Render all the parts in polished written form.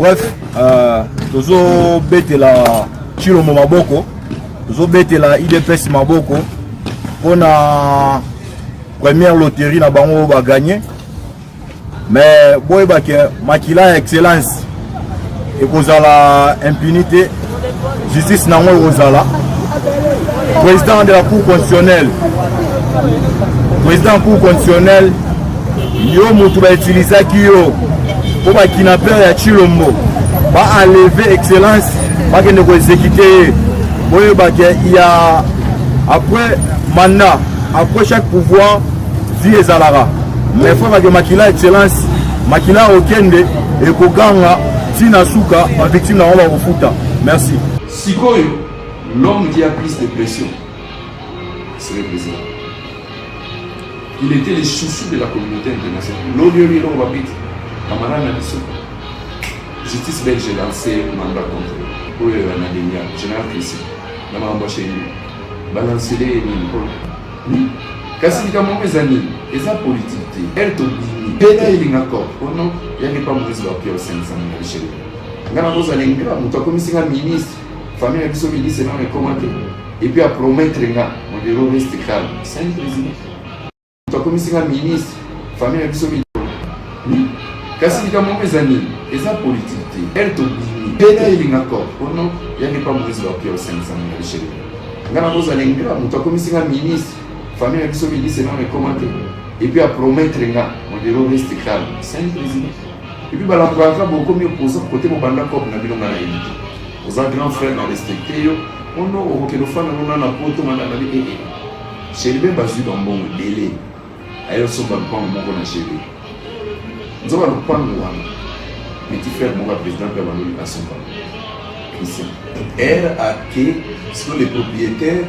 Bref, tozo betela Chilombo maboko, tozo betela IDPS maboko pour la première loterie na bango va gagner. Mais boy bake makila excellence et kozala impunité, justice nango kozala. Président de la Cour constitutionnelle, président de la Cour constitutionnelle, yo mutu ba utiliser ki yo pour ba kidnapper ya Chilombo, ba enlever excellence, ba kende ko exécuter. Boy bake il y a après mandat, après chaque pouvoir vie ezalara. Mais faut que makila excellence, makila okende et kokanga tina suka ba victime na on va. Merci. Sikoyo, l'homme qui a plus de pression, c'est le président. Il était le chouchou de la communauté internationale. L'ONU, l'on va vite. Camarade Nabiso. Justice belge lancé mandat contre pour l'Anadénia, général Christi. Dans ma embauche, balancer les lignes. Kasi ni kama mes amis, et ça politique, elle te dit, elle est en accord. Oh non, il n'y a pas de pire 500 000 chez lui. Ngana boza lengra, muto komisi nga ministre, famille biso ministre na commenter. Et puis à promettre nga, mon bureau reste calme. C'est un président. Muto komisi nga ministre, famille biso ministre. Kasi ni kama mes amis, et ça politique, elle te dit, elle est en accord. Oh non, il n'y a pas de pire 500 000 chez lui. Ngana boza lengra, muto komisi nga ministre, famille biso ministre na commenter. Et puis à promettre nga, mon bureau reste calme. C'est un président. Et puis, la beaucoup mieux posé côté mon banda comme Nabilo Naraïdi. Aux grands frères dans respecté, on a au Rokelofan, on a la poto, on a la vie. Chez les basus dans bon délai. Ailleurs, son balcon, mon bon chez lui. Nous avons le pan noir. Petit frère, mon président, qui a venu à son pan. Christian. Elle a que, sur les propriétaires,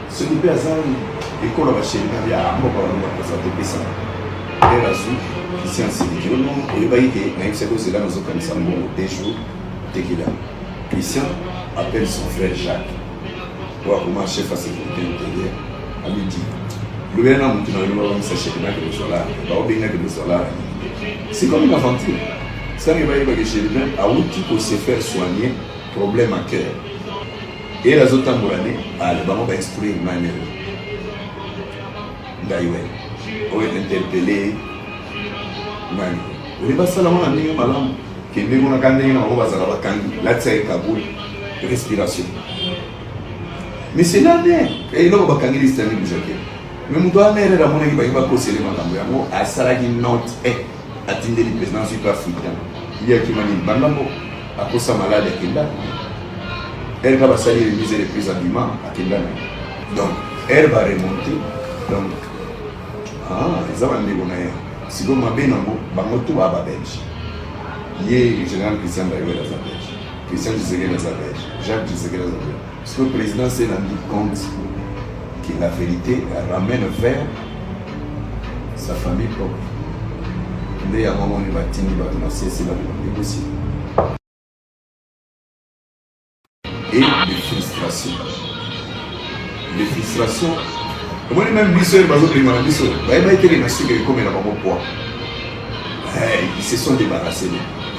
ce n'est pas un école à chez lui, il y a un mot pour nous présenter ça. Elle a su. Christian Sidiki, il va y avoir des jours tequila. Christian appelle son frère Jacques pour comment chef à sécurité intérieure. On lui dit le gouvernement monte c'est comme une aventure. Ça ne va pas chez lui à outil pour se faire soigner problème à cœur. Et les autres tambourannés, le ballon va instruire une manière. D'ailleurs, on est interpellé. On va savoir que nous avons Kaboul, respiration. Mais c'est là, et nous avons Mais nous devons aller à mon équipe, il va causer les mandats. À Saragi Note et atteindre le président sud-africain. Il y a qui m'a dit Bandambo, à cause de sa malade à Kendana. Elle va salir les mises les prises d'habillement à Kendana. Donc, elle va remonter. Donc, ils ont un dégonaire. Si vous m'avez nommé, Bangotou à Belge. Hier, le général Christian Daïwe dans la Belge. Christian Gisegué dans la Belge. Jacques Gisegué dans la Belge. Parce que le président s'est rendu compte que la vérité ramène vers sa famille propre. Il y a un moment où il va tenir, il va commencer, c'est là où il va négocier. Et les frustrations. Les frustrations. Moi, même Bissot, ils se sont débarrassés.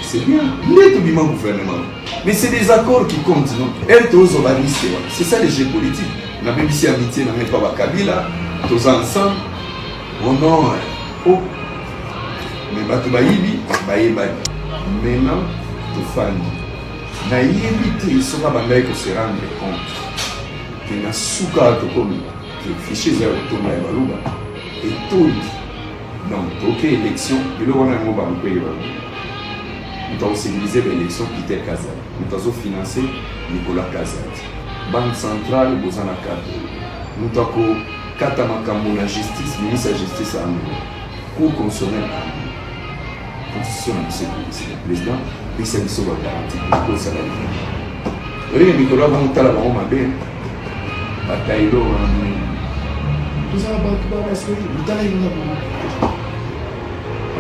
C'est bien. Gouvernement. Mais c'est des accords qui comptent. C'est ça les jeux politiques. On a même ici amitié, on n'a même pas Kabila. Tous ensemble. Oh non. Oh. Mais Batoubaïbi, maintenant, tout fan. Naïvité, ils sont pas pour se rendre compte. Que na souka comme fichier zéro tourna et balouba et tout donc ok élection il on a un mot dans le pays nous avons civilisé l'élection Peter Kazal nous avons financé Nicolas Kazal banque centrale bozana cadre nous avons kata makambo la justice ministre de la justice à nous cour constitutionnelle à nous constitution de le président puis c'est une sauve garantie pour ça la vie Nicolas va monter la banque ma bien Bataïlo, vous avez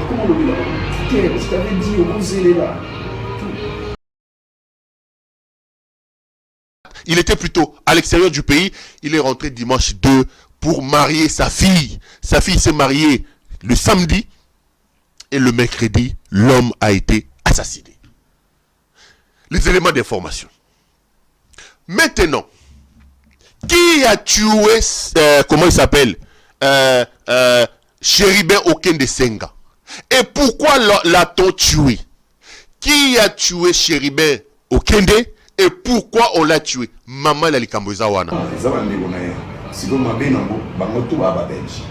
comment le bilan? Je t'avais dit, opposez-les là. Il était plutôt à l'extérieur du pays. Il est rentré dimanche 2 pour marier sa fille. Sa fille s'est mariée le samedi et le mercredi, l'homme a été assassiné. les éléments d'information. Maintenant, qui a tué, comment il s'appelle, Chéribin Okende Senga? Et pourquoi l'a-t-on tué? Qui a tué Chéribin Okende et pourquoi on l'a tué? Maman la likamboza wana. Si vous m'avez dit, vous avez belge.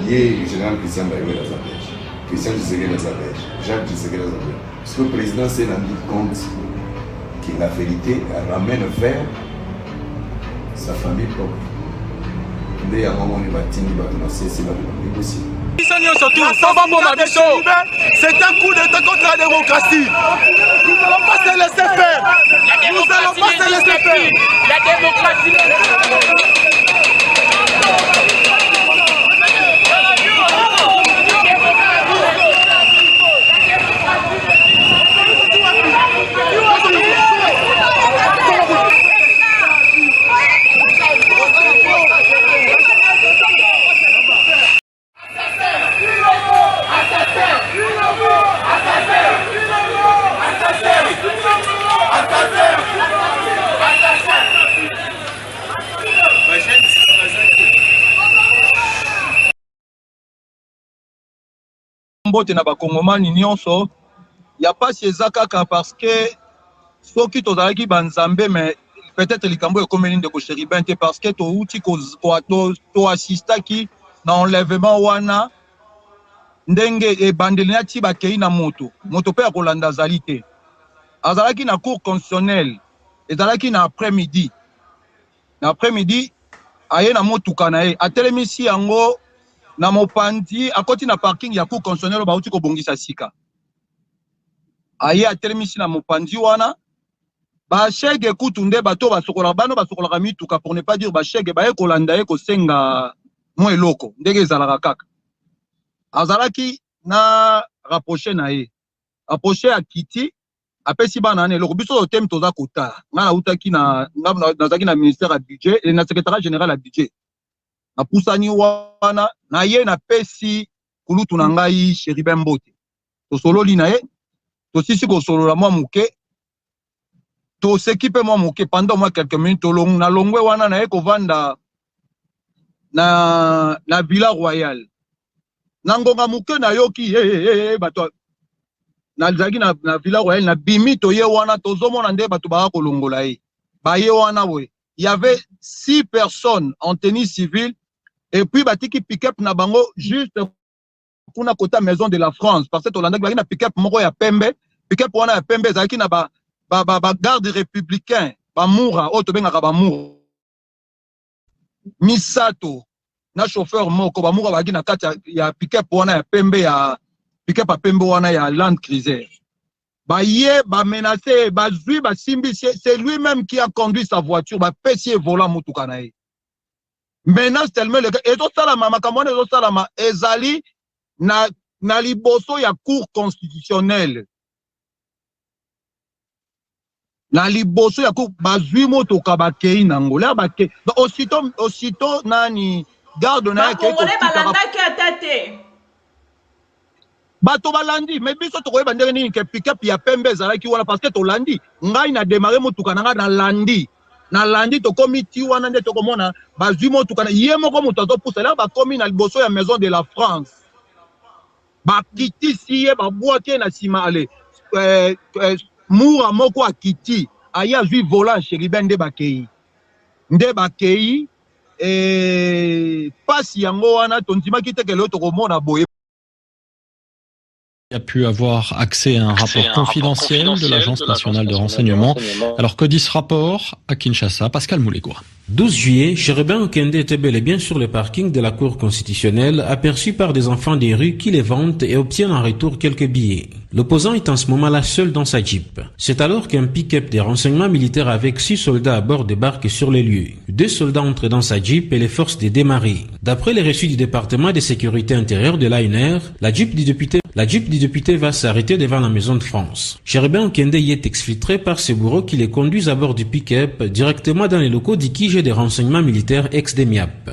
Le général Christian Bayoue est dans belge. Christian Tshisekedi est dans belge. Jacques Tshisekedi est dans belge. Parce que le président s'est rendu compte que la vérité ramène vers sa famille propre. Il un moment où il va négocier. C'est un coup d'État contre la démocratie. Nous n'allons pas se laisser faire. Nous n'allons pas se laisser faire. La démocratie. mbote na bakongomani nyonso ya pasi eza kaka parce que soki tozalaki banzambe mais peut-être likambo ekomeli ndeko Chéribin te parce que touti to assistaki na enlèvement wana ndenge ebandeli nati bakei na moto pe ya kolanda azali te azalaki na cour constitutionnelle ezalaki na après-midi aye na motuka na ye atelemisi yango na mopandi akoti na parking ya cour constitutionnelle bauti kobongisa sika aye atelemisi na mopandi wana bashege kutu nde bato basokolaka mituka pour ne pas dire bashege baye kolanda ye kosenga mo eloko ndenge ezalaka kaka azalaki na rapproché na ye rapproché ya kiti apesi bana na eloko biso totem toza kota nga nautaki nazaki na ministère ya budget et na secrétariat général ya budget na pusani wana na ye na pesi kulutu na ngai Chéribin Mbote tosololi na ye tosisi kosolola mwa muke tosekipe mwa muke pendant mwa quelques minutes na longwe wana na ye kovanda na Villa Royale na ngonga muke na yoki bato nazaki na Villa Royale na bimi to ye wana tozomona nde bato baka kolongola ye ba ye wana we il y avait 6 personnes en tenue civile et puis batiki pick-up na bango juste kuna kota maison de la France parce que tolanda baki na pick-up moko ya pembe pick-up wana ya pembe zaki na ba garde républicain ba mura o to bengaka ba mura misato na chauffeur moko ba mura baki na kati ya pick-up wana ya pembe ya pick-up a pembe wana ya Land Cruiser ba ye ba menacé ba zui ba simbi c'est lui-même qui a conduit sa voiture ba pesi volant mutuka na ye menace tellement le et tout ça la mama kamone tout ça la ezali na liboso ya cour constitutionnelle na liboso ya cour bazui motoka bakei nangola bake aussitôt nani garde na yake ko balandaki atate bato balandi mais biso tokoyeba ndenge nini ke pick-up ya pembe ezalaki wana parce que tolandi ngai na démarrer motuka na ngai na landi tokomi ti wana nde tokomona bazwi motuka na ye moko moto azopusa la bakomi na liboso ya maison de la France bakitisi ye babwaki na nsima ale mura moko akiti aye azwi volant Chéribin nde bakei pasi yango wana tondimaki teke leo tokomona boye a pu avoir accès à un rapport confidentiel de l'Agence nationale de renseignement. Alors que dit ce rapport à Kinshasa? Pascal Moulegua. 12 juillet, Chéribin Okende était bel et bien sur le parking de la Cour constitutionnelle, aperçu par des enfants des rues qui les vendent et obtiennent en retour quelques billets. L'opposant est en ce moment-là seul dans sa Jeep. C'est alors qu'un pick-up des renseignements militaires avec 6 soldats à bord débarque sur les lieux. 2 soldats entrent dans sa Jeep et les forcent de démarrer. D'après les reçus du département de sécurité intérieure de l'ANR, la Jeep du député va s'arrêter devant la Maison de France. Chéribin Okende y est exfiltré par ses bourreaux qui les conduisent à bord du pick-up directement dans les locaux d'Ikige des renseignements militaires ex-DEMIAP.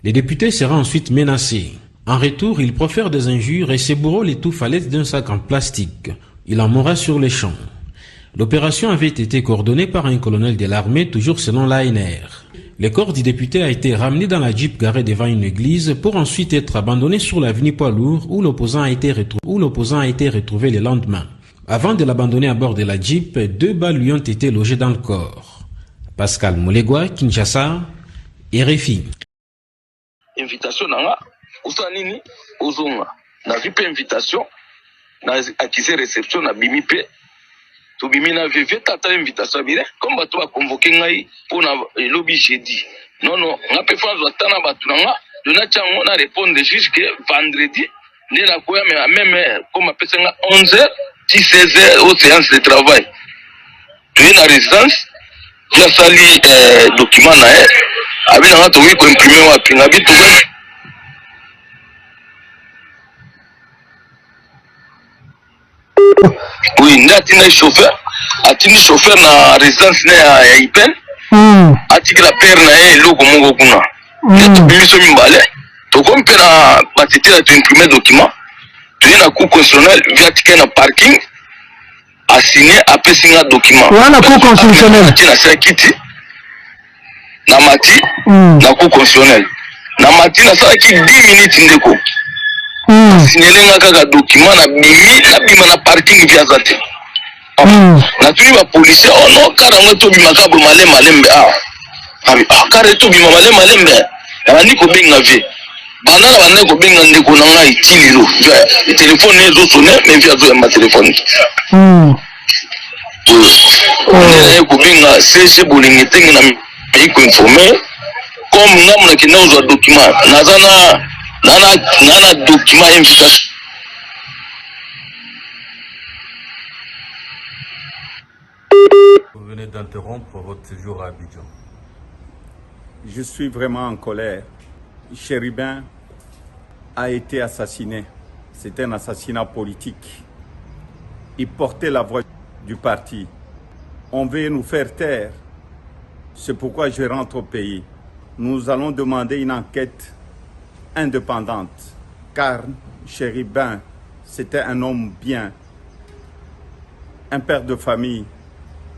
Les députés seront ensuite menacés. En retour, ils profèrent des injures et ses bourreaux l'étouffent à l'aide d'un sac en plastique. Il en mourra sur les champs. L'opération avait été coordonnée par un colonel de l'armée, toujours selon l'ANR. Le corps du député a été ramené dans la Jeep garée devant une église pour ensuite être abandonné sur l'avenue Poids-Lourd où l'opposant a été retrouvé le lendemain. Avant de l'abandonner à bord de la Jeep, 2 balles lui ont été logées dans le corps. Pascal Moulegwa, Kinshasa, RFI. Invitation nanga, usa nini, ozonga. Na vipe invitation, na akise réception na bimi pe. To bimi na veve tata invitation bire, comme bato ba convoquer ngai pour na lobby jeudi. Non, nga pe fanzo atana bato nanga, dona chango na répondre jusque vendredi, ne na koya même comme apesa nga 11h, 16h aux séances de travail. Tu es na résidence, ya sali document na abi na to wi ko imprimer wa pinga bitu. Oui, n'atini chauffeur na résidence na Ipen. Atiki la père na logo mongo kuna. Tu biso mimbale. To comme na batiti na tu imprimer document. Tu es na cour constitutionnelle via ticket na parking. A signé après signer document. Voilà cour constitutionnelle. Tu na sekiti. Na mati na cour constitutionnelle. Na mati na sala ki 10 minutes ndeko. Signaler nga kaka document na bima na parking via zate. Na tuni ba policier no kara ngoto bima kabro malembe kara to bima malembe na ni ko benga vie. Bana ko benga ndeko na nga itililo. Le téléphone ezo sonner mais via zo ma téléphone. Ko benga c'est bolingi tengi na ko informer comme ngamna kinozo document nazana nana document invitation. Vous venez d'interrompre votre séjour à Abidjan. Je suis vraiment en colère. Chéribin a été assassiné. C'est un assassinat politique. Il portait la voix du parti. On veut nous faire taire. C'est pourquoi je rentre au pays. Nous allons demander une enquête indépendante, car Chéribin, c'était un homme bien, un père de famille,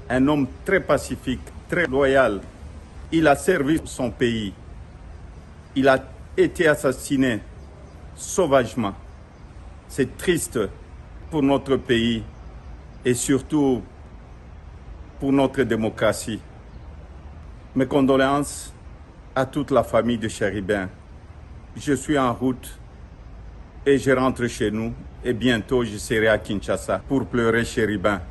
un homme très pacifique, très loyal. Il a servi son pays. Il a été assassiné sauvagement. C'est triste pour notre pays et surtout pour notre démocratie. Mes condoléances à toute la famille de Chéribin. Je suis en route et je rentre chez nous et bientôt je serai à Kinshasa pour pleurer Chéribin.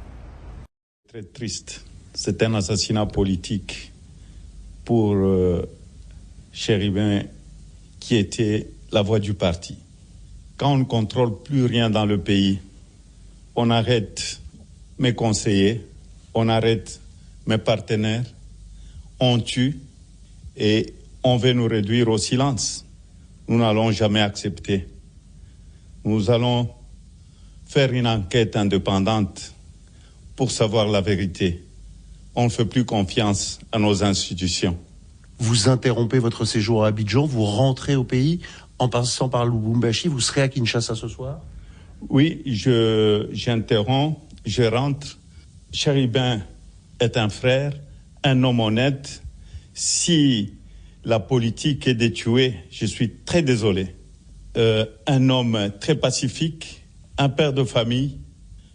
Très triste. C'est un assassinat politique pour Chéribin qui était la voix du parti. Quand on ne contrôle plus rien dans le pays, on arrête mes conseillers, on arrête mes partenaires, on tue et on veut nous réduire au silence. Nous n'allons jamais accepter. Nous allons faire une enquête indépendante pour savoir la vérité. On ne fait plus confiance à nos institutions. Vous interrompez votre séjour à Abidjan, vous rentrez au pays en passant par Lubumbashi, vous serez à Kinshasa ce soir? Oui, j'interromps, je rentre. Chéribin est un frère, un homme honnête. Si la politique est de tuer, je suis très désolé. Un homme très pacifique, un père de famille,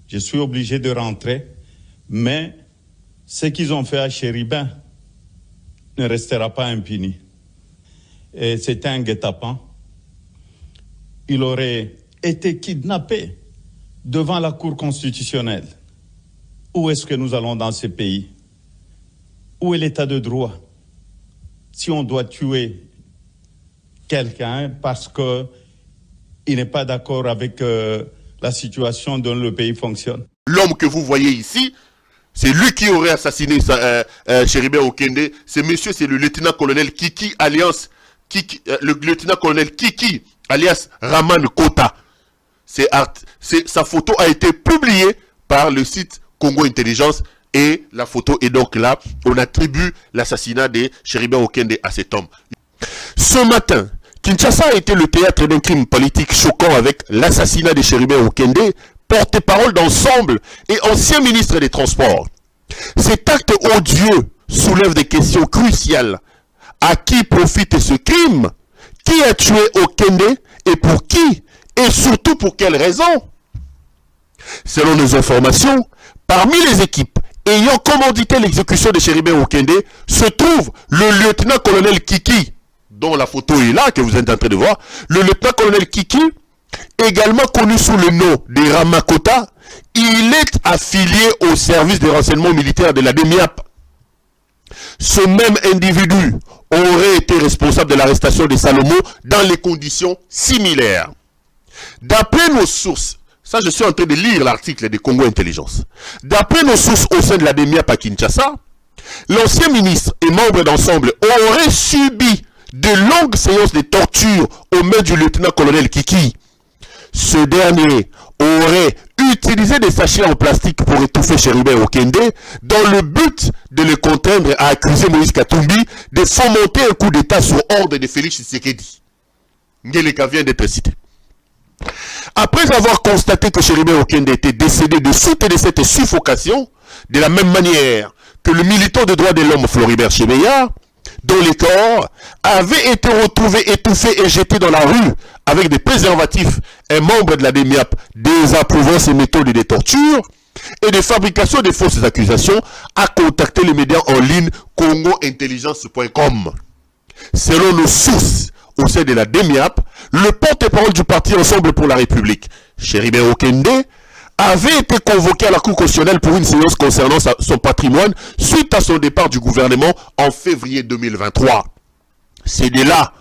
je suis obligé de rentrer, mais ce qu'ils ont fait à Chéribin ne restera pas impuni. Et c'est un guet-apens. Il aurait été kidnappé devant la Cour constitutionnelle. Où est-ce que nous allons dans ce pays? Où est l'état de droit? Si on doit tuer quelqu'un parce qu'il n'est pas d'accord avec la situation dont le pays fonctionne. L'homme que vous voyez ici, c'est lui qui aurait assassiné Chéribin Okende. Ce monsieur, c'est le lieutenant-colonel Kiki, alias le lieutenant-colonel Kiki, alias Raman Kota. Sa photo a été publiée par le site Congo Intelligence et la photo est donc là. On attribue l'assassinat de Chéribin Okende à cet homme. Ce matin, Kinshasa a été le théâtre d'un crime politique choquant avec l'assassinat de Chéribin Okende porte-parole d'ensemble et ancien ministre des Transports. Cet acte odieux soulève des questions cruciales. À qui profite ce crime? Qui a tué Okende et pour qui? Et surtout pour quelles raisons? Selon nos informations, parmi les équipes ayant commandité l'exécution de Cherubin Okende se trouve le lieutenant-colonel Kiki, dont la photo est là, que vous êtes en train de voir. Le lieutenant-colonel Kiki, également connu sous le nom de Ramakota, il est affilié au service de renseignement militaire de la DEMIAP. Ce même individu aurait été responsable de l'arrestation de Salomon dans les conditions similaires. D'après nos sources, ça je suis en train de lire l'article de Congo Intelligence. D'après nos sources au sein de la DEMIAP à Kinshasa, l'ancien ministre et membre d'ensemble aurait subi de longues séances de torture aux mains du lieutenant-colonel Kiki. Ce dernier aurait utilisé des sachets en plastique pour étouffer Cherubin Okende dans le but de le contraindre à accuser Moïse Katumbi de fomenter un coup d'état sur ordre de Félix Tshisekedi. Ngeleka vient d'être cité. Après avoir constaté que Cherubin Okende était décédé de suite de cette suffocation, de la même manière que le militant de droits de l'homme Floribert Chebeya, dont les corps avaient été retrouvés étouffés et jetés dans la rue avec des préservatifs, un membre de la DEMIAP désapprouvant ces méthodes de torture et de fabrication de fausses accusations, a contacté les médias en ligne congointelligence.com. Selon nos sources au sein de la DEMIAP, le porte-parole du parti Ensemble pour la République, Cherubin Okende, avait été convoqué à la Cour constitutionnelle pour une séance concernant son patrimoine suite à son départ du gouvernement en février 2023. C'est de là,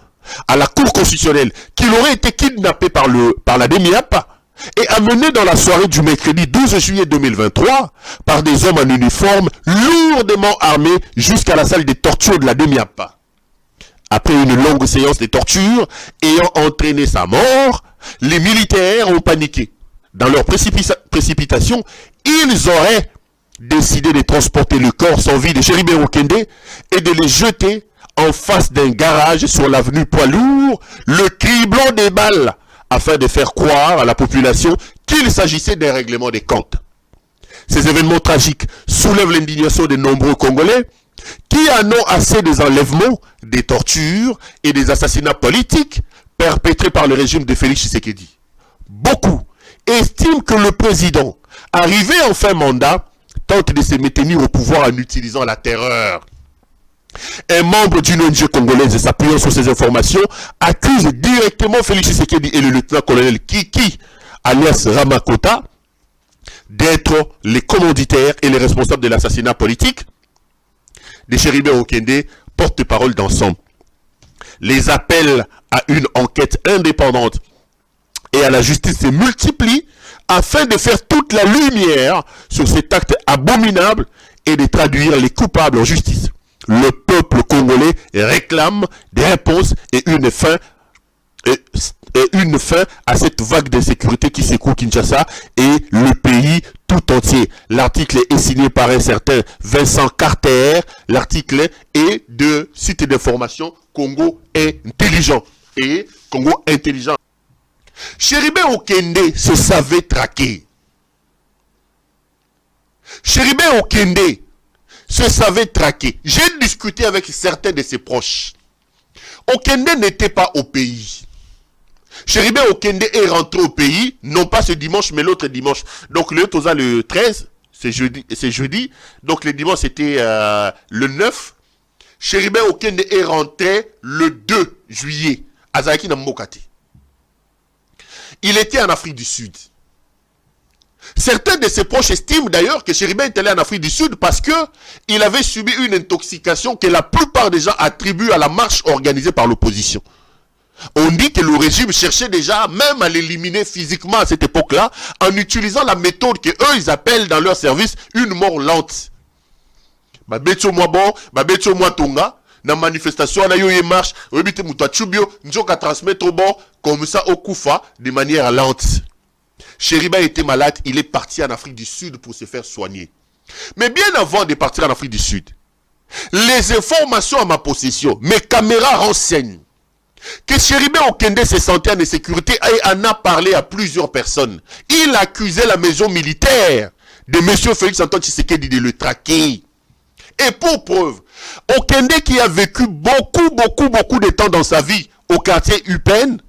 à la Cour constitutionnelle, qu'il aurait été kidnappé par la DEMIAP et amené dans la soirée du mercredi 12 juillet 2023 par des hommes en uniforme lourdement armés jusqu'à la salle de torture de la DEMIAP. Après une longue séance de torture ayant entraîné sa mort, les militaires ont paniqué. Dans leur précipitation, ils auraient décidé de transporter le corps sans vie de Cherubin Okende et de le jeter en face d'un garage sur l'avenue Poids-Lourd, le criblant des balles, afin de faire croire à la population qu'il s'agissait d'un règlement des comptes. Ces événements tragiques soulèvent l'indignation de nombreux Congolais qui en ont assez des enlèvements, des tortures et des assassinats politiques perpétrés par le régime de Félix Tshisekedi. Beaucoup estiment que le président, arrivé en fin mandat, tente de se maintenir au pouvoir en utilisant la terreur. Un membre d'une ONG congolaise s'appuyant sur ces informations accuse directement Félix Tshisekedi et le lieutenant-colonel Kiki, alias Ramakota, d'être les commanditaires et les responsables de l'assassinat politique de Cherubin Okende, porte-parole d'ensemble. Les appels à une enquête indépendante et à la justice se multiplient afin de faire toute la lumière sur cet acte abominable et de traduire les coupables en justice. Le peuple congolais réclame des réponses et une fin à cette vague d'insécurité qui secoue Kinshasa et le pays tout entier. L'article est signé par un certain Vincent Carter. L'article est de site d'information Congo Intelligent. Et Congo Intelligent. Cherubin Okende se savait traquer. Cherubin Okende se savait traquer. J'ai discuté avec certains de ses proches. Okende n'était pas au pays. Cherubin Okende est rentré au pays, non pas ce dimanche, mais l'autre dimanche. Donc le 13, c'est jeudi. Donc le dimanche, c'était le 9. Cherubin Okende est rentré le 2 juillet. Azaki Namokati. Il était en Afrique du Sud. Certains de ses proches estiment d'ailleurs que Cherubin est allé en Afrique du Sud parce qu'il avait subi une intoxication que la plupart des gens attribuent à la marche organisée par l'opposition. On dit que le régime cherchait déjà même à l'éliminer physiquement à cette époque-là en utilisant la méthode que eux ils appellent dans leur service une mort lente. Babetio moi bon, babetio moi tonga. Na manifestation na yo marche, obité muto chubio, njoka transmettre bon comme ça au Koufa de manière lente. Cherubin était malade, il est parti en Afrique du Sud pour se faire soigner. Mais bien avant de partir en Afrique du Sud, les informations à ma possession, mes caméras renseignent que Chéribin Okende se sentait en insécurité et en a parlé à plusieurs personnes. Il accusait la maison militaire de M. Félix Antoine Tshisekedi de le traquer. Et pour preuve, Okende qui a vécu beaucoup de temps dans sa vie au quartier Upen,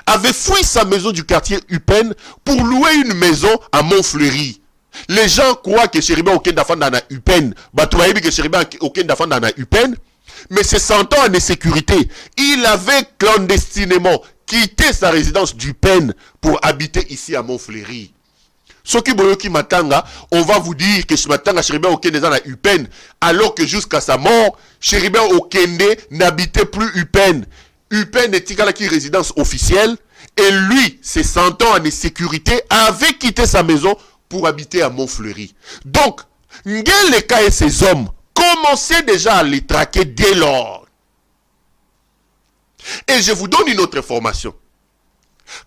avait fui sa maison du quartier Upen pour louer une maison à Montfleury. Les gens croient que Chéribin Okende a fait dans Upen, que Chéribin Okende a fait dans Upen, mais se sentant en insécurité, il avait clandestinement quitté sa résidence d'Upen pour habiter ici à Montfleury. Ce qui Matanga, on va vous dire que Matanga Chéribin Okende est dans Upen, alors que jusqu'à sa mort, Chéribin Okende n'habitait plus Upen. Upen est une résidence officielle, et lui, se sentant en insécurité, avait quitté sa maison pour habiter à Montfleury. Donc, Ngeleka et ses hommes commençaient déjà à les traquer dès lors. Et je vous donne une autre information.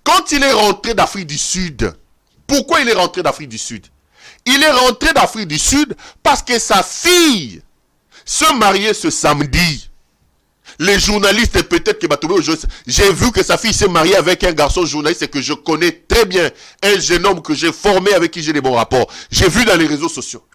Quand il est rentré d'Afrique du Sud, pourquoi il est rentré d'Afrique du Sud? Il est rentré d'Afrique du Sud parce que sa fille se mariait ce samedi. Les journalistes, peut-être que j'ai vu que sa fille s'est mariée avec un garçon journaliste que je connais très bien, un jeune homme que j'ai formé, avec qui j'ai des bons rapports. J'ai vu dans les réseaux sociaux.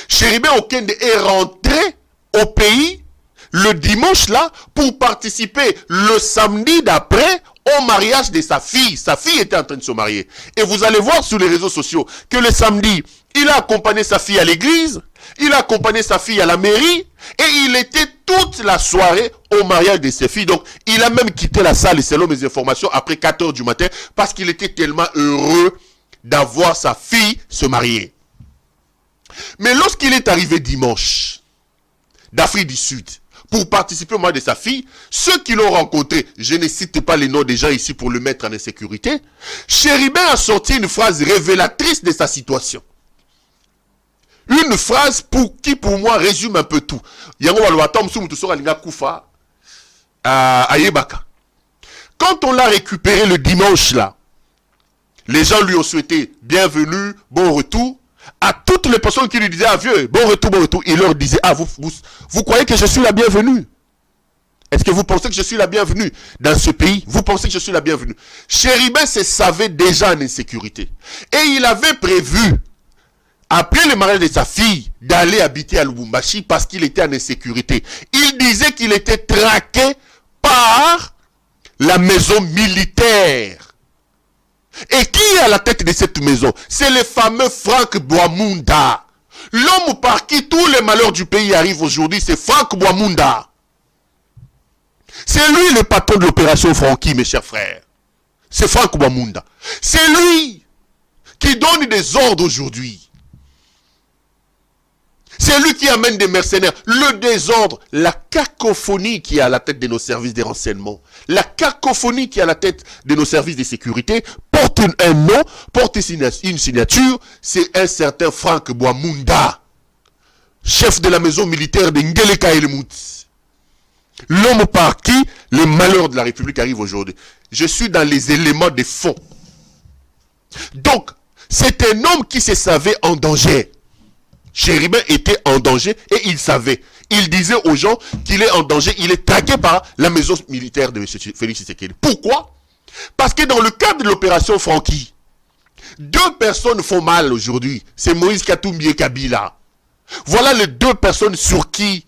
Chéribin Okende est rentré au pays le dimanche là pour participer le samedi d'après au mariage de sa fille. Sa fille était en train de se marier. Et vous allez voir sur les réseaux sociaux que le samedi, il a accompagné sa fille à l'église, il a accompagné sa fille à la mairie, et il était toute la soirée au mariage de ses filles. Donc, il a même quitté la salle, selon mes informations, après 4 heures du matin, parce qu'il était tellement heureux d'avoir sa fille se marier. Mais lorsqu'il est arrivé dimanche, d'Afrique du Sud, pour participer au mariage de sa fille, ceux qui l'ont rencontré, je ne cite pas les noms des gens ici pour le mettre en insécurité, Chéribin a sorti une phrase révélatrice de sa situation. Une phrase qui pour moi résume un peu tout. Quand on l'a récupéré le dimanche là, les gens lui ont souhaité bienvenue, bon retour. À toutes les personnes qui lui disaient vieux, bon retour, il leur disait vous croyez que je suis la bienvenue? Est-ce que vous pensez que je suis la bienvenue dans ce pays? Vous pensez que je suis la bienvenue? Chéribin se savait déjà en insécurité. Et il avait prévu, après le mariage de sa fille, d'aller habiter à Lubumbashi parce qu'il était en insécurité. Il disait qu'il était traqué par la maison militaire. Et qui est à la tête de cette maison? C'est le fameux Franck Boamunda. L'homme par qui tous les malheurs du pays arrivent aujourd'hui, c'est Franck Boamunda. C'est lui le patron de l'opération Francky, mes chers frères. C'est Franck Boamunda. C'est lui qui donne des ordres aujourd'hui. C'est lui qui amène des mercenaires. Le désordre, la cacophonie qui est à la tête de nos services de renseignement, la cacophonie qui est à la tête de nos services de sécurité, porte un nom, porte une signature, c'est un certain Franck Boamunda, chef de la maison militaire de Ngeleka Elemut. L'homme par qui les malheurs de la République arrivent aujourd'hui. Je suis dans les éléments de fond. Donc, c'est un homme qui se savait en danger. Chéribin était en danger et il savait. Il disait aux gens qu'il est en danger. Il est traqué par la maison militaire de M. Félix Tshisekedi. Pourquoi? Parce que dans le cadre de l'opération Francky, 2 personnes font mal aujourd'hui. C'est Moïse Katumbi et Kabila. Voilà les 2 personnes sur qui,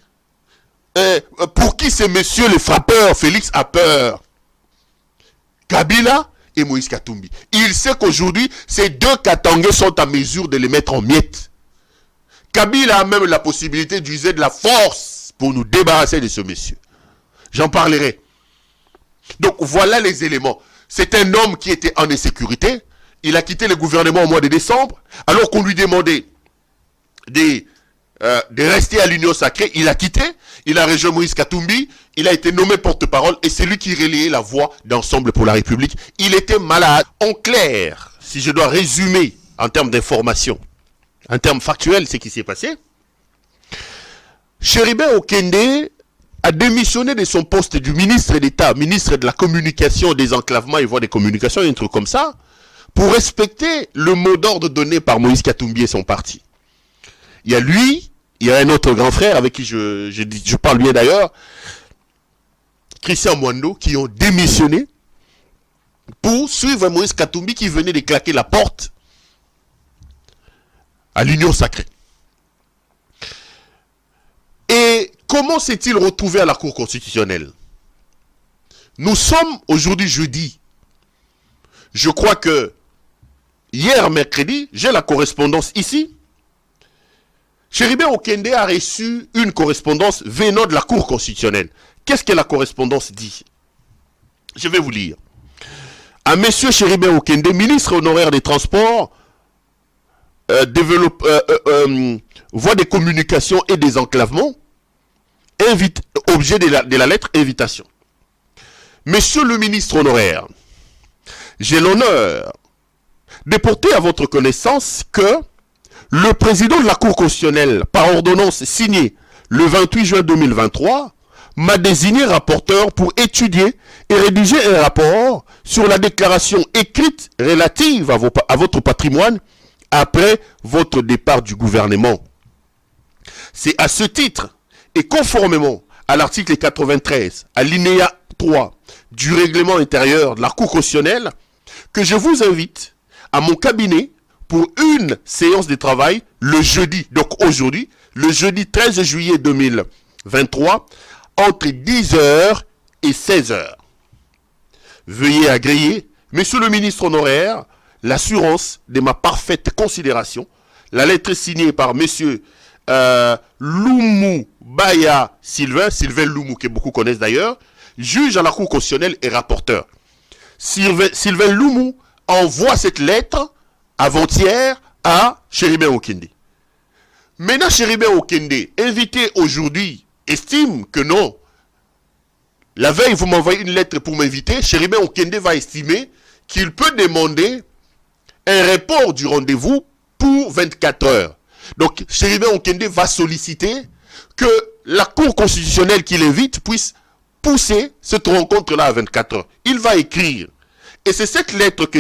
pour qui ce monsieur le frappeur Félix a peur. Kabila et Moïse Katumbi. Il sait qu'aujourd'hui, ces 2 Katangais sont à mesure de les mettre en miettes. Kabila a même la possibilité d'user de la force pour nous débarrasser de ce monsieur. J'en parlerai. Donc voilà les éléments. C'est un homme qui était en insécurité. Il a quitté le gouvernement au mois de décembre. Alors qu'on lui demandait de rester à l'Union sacrée. Il a quitté. Il a rejoint Moïse Katumbi. Il a été nommé porte-parole. Et c'est lui qui relayait la voix d'Ensemble pour la République. Il était malade. En clair, si je dois résumer en termes d'information, en termes factuels, ce qui s'est passé, Chéribin Okende a démissionné de son poste du ministre d'État, ministre de la communication, des enclavements et voies de communication, un truc comme ça, pour respecter le mot d'ordre donné par Moïse Katumbi et son parti. Il y a lui, il y a un autre grand frère avec qui je parle bien d'ailleurs, Christian Mwando qui ont démissionné pour suivre Moïse Katumbi qui venait de claquer la porte à l'Union Sacrée. Et comment s'est-il retrouvé à la Cour constitutionnelle? Nous sommes aujourd'hui jeudi. Je crois que hier mercredi, j'ai la correspondance ici. Chéribin Okende a reçu une correspondance venant de la Cour constitutionnelle. Qu'est-ce que la correspondance dit? Je vais vous lire. À Monsieur Chéribin Okende, ministre honoraire des Transports, voie des communications et des enclavements, objet de la lettre invitation. Monsieur le ministre honoraire, j'ai l'honneur de porter à votre connaissance que le président de la Cour constitutionnelle, par ordonnance signée le 28 juin 2023, m'a désigné rapporteur pour étudier et rédiger un rapport sur la déclaration écrite relative à votre patrimoine après votre départ du gouvernement. C'est à ce titre et conformément à l'article 93, alinéa 3 du règlement intérieur de la Cour constitutionnelle, que je vous invite à mon cabinet pour une séance de travail le jeudi, donc aujourd'hui, le jeudi 13 juillet 2023, entre 10h et 16h. Veuillez agréer, monsieur le ministre honoraire, l'assurance de ma parfaite considération, la lettre signée par monsieur Loumou Baya Sylvain Loumou, que beaucoup connaissent d'ailleurs, juge à la Cour constitutionnelle et rapporteur. Sylvain Loumou envoie cette lettre avant-hier à Chéribin Okende. Maintenant, Chéribin Okende, invité aujourd'hui, estime que non. La veille, vous m'envoyez une lettre pour m'inviter. Chéribin Okende va estimer qu'il peut demander un report du rendez-vous pour 24 heures. Donc, Chéribin Okende va solliciter que la Cour constitutionnelle qui l'invite puisse pousser cette rencontre-là à 24 heures. Il va écrire. Et c'est cette lettre que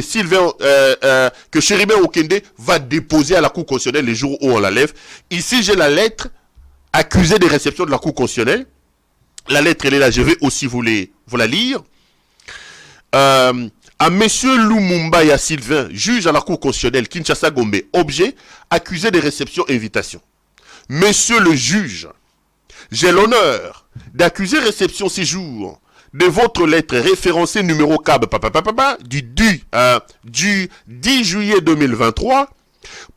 que Chéribin Okende va déposer à la Cour constitutionnelle les jours où on la lève. Ici, j'ai la lettre accusée de réception de la Cour constitutionnelle. La lettre, elle est là, je vais aussi vous la lire. À monsieur Lumumba et à Sylvain, juge à la Cour constitutionnelle, Kinshasa Gombe, objet, accusé de réception invitation. Monsieur le juge, j'ai l'honneur d'accuser réception séjour de votre lettre référencée numéro CAB du 10 juillet 2023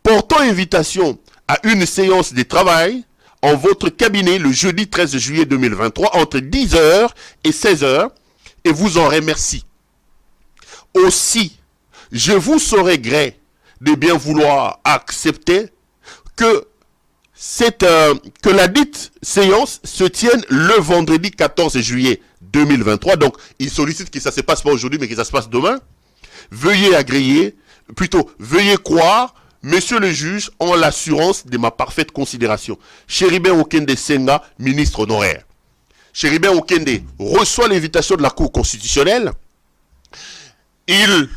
portant invitation à une séance de travail en votre cabinet le jeudi 13 juillet 2023 entre 10h et 16h et vous en remercie. Aussi, je vous saurai gré de bien vouloir accepter que la dite séance se tienne le vendredi 14 juillet 2023. Donc, il sollicite que ça ne se passe pas aujourd'hui, mais que ça se passe demain. Veuillez agréer, plutôt, veuillez croire, monsieur le juge, en l'assurance de ma parfaite considération. Chéribin Okende Senga, ministre honoraire. Chéribin Okende reçoit l'invitation de la Cour constitutionnelle. Il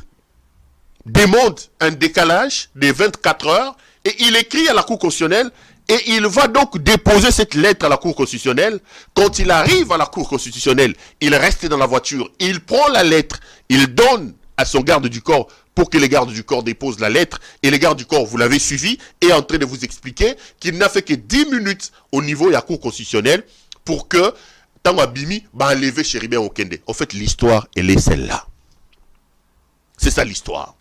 demande un décalage de 24 heures et il écrit à la Cour constitutionnelle et il va donc déposer cette lettre à la Cour constitutionnelle. Quand il arrive à la Cour constitutionnelle, il reste dans la voiture, il prend la lettre, il donne à son garde du corps pour que les gardes du corps déposent la lettre et les gardes du corps, vous l'avez suivi, est en train de vous expliquer qu'il n'a fait que 10 minutes au niveau de la Cour constitutionnelle pour que Tango Bimi va enlever Chéribin Okende. En fait, l'histoire, elle est celle-là. C'est ça l'histoire.